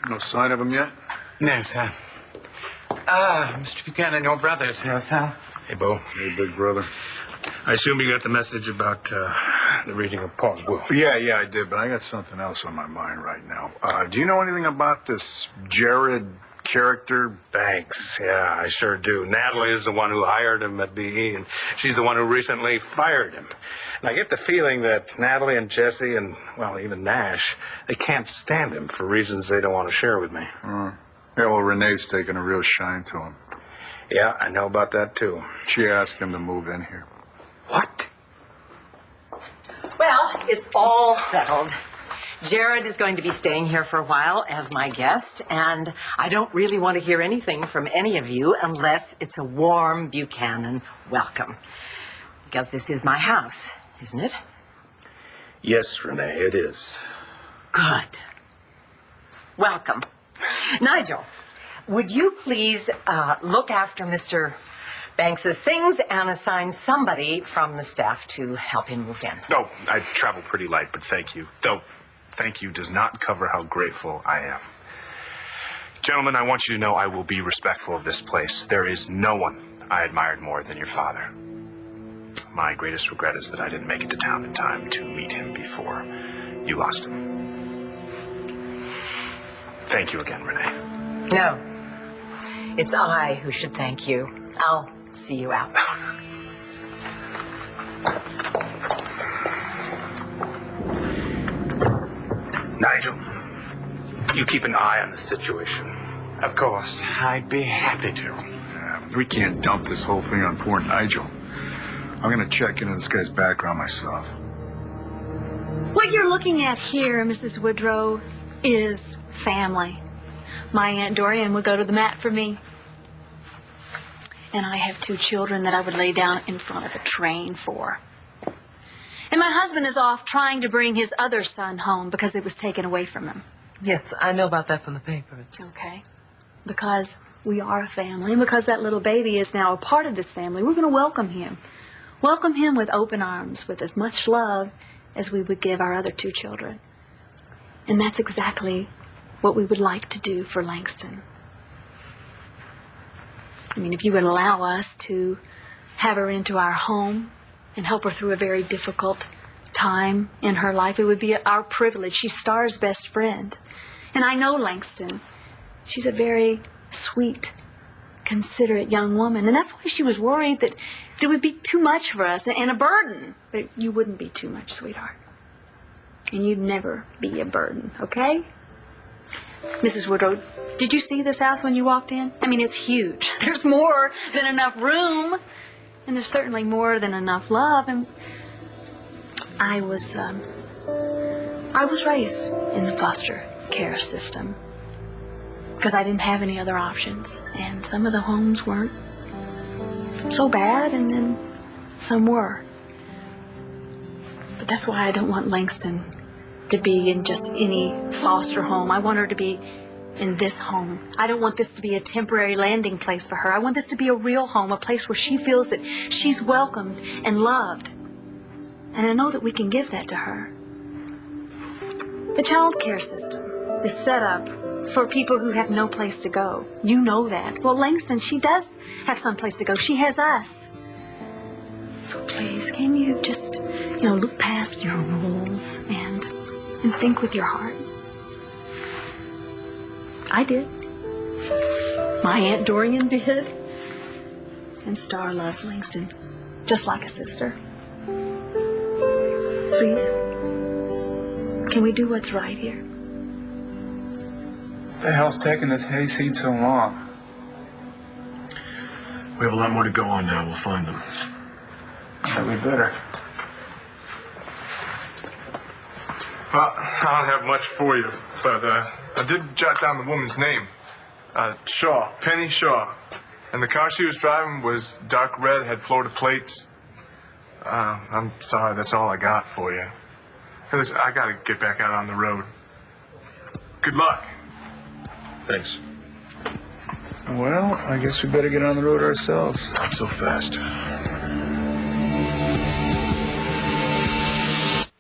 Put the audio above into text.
No sign of him yet? No, sir. Mr. Buchanan, your brother's here, sir. Hey, Bo. Hey, big brother. I assume you got the message about the reading of Paul's will. Yeah, I did, but I got something else on my mind right now. Do you know anything about this Jared character? Thanks. Yeah, I sure do. Natalie is the one who hired him at BE, and she's the one who recently fired him. And I get the feeling that Natalie and Jesse and, well, even Nash, they can't stand him for reasons they don't want to share with me. Yeah, well, Renee's taking a real shine to him. Yeah, I know about that, too. She asked him to move in here. What? Well, it's all settled. Jared is going to be staying here for a while as my guest, and I don't really want to hear anything from any of you unless it's a warm Buchanan welcome. Because this is my house, isn't it? Yes, Renee, it is. Good. Welcome. Nigel, would you please look after Mr. Banks's things and assign somebody from the staff to help him move in? No, I travel pretty light, but thank you. Though, thank you does not cover how grateful I am. Gentlemen, I want you to know I will be respectful of this place. There is no one I admired more than your father. My greatest regret is that I didn't make it to town in time to meet him before you lost him. Thank you again, Renee. No. It's I who should thank you. I'll see you out. Nigel, you keep an eye on the situation. Of course, I'd be happy to. We can't dump this whole thing on poor Nigel. I'm going to check into this guy's background myself. What you're looking at here, Mrs. Woodrow, is family. My Aunt Dorian would go to the mat for me. And I have 2 children that I would lay down in front of a train for. And my husband is off trying to bring his other son home because it was taken away from him. Yes, I know about that from the papers. Okay. Because we are a family, and because that little baby is now a part of this family, we're going to welcome him. Welcome him with open arms, with as much love as we would give our other 2 children. And that's exactly what we would like to do for Langston. I mean, if you would allow us to have her into our home and help her through a very difficult time in her life, it would be our privilege. She's Star's best friend. And I know Langston. She's a very sweet, considerate young woman. And that's why she was worried that it would be too much for us and a burden. But you wouldn't be too much, sweetheart. And you'd never be a burden, okay? Mrs. Woodrow, did you see this house when you walked in? I mean, it's huge. There's more than enough room. And there's certainly more than enough love. And I was raised in the foster care system because I didn't have any other options. And some of the homes weren't so bad, and then some were. But that's why I don't want Langston to be in just any foster home. I want her to be in this home. I don't want this to be a temporary landing place for her. I want this to be a real home, a place where she feels that she's welcomed and loved. And I know that we can give that to her. The child care system is set up for people who have no place to go. You know that. Well, Langston, she does have some place to go. She has us. So please, can you just, look past your rules and think with your heart? I did. My Aunt Dorian did. And Star loves Langston, just like a sister. Please, can we do what's right here? The hell's taking this hayseed so long? We have a lot more to go on now. We'll find them. Yeah, we better. Well, I don't have much for you, but I did jot down the woman's name. Shaw, Penny Shaw. And the car she was driving was dark red, had Florida plates. I'm sorry, that's all I got for you. Hey, listen, I gotta get back out on the road. Good luck. Thanks. Well, I guess we better get on the road ourselves. Not so fast.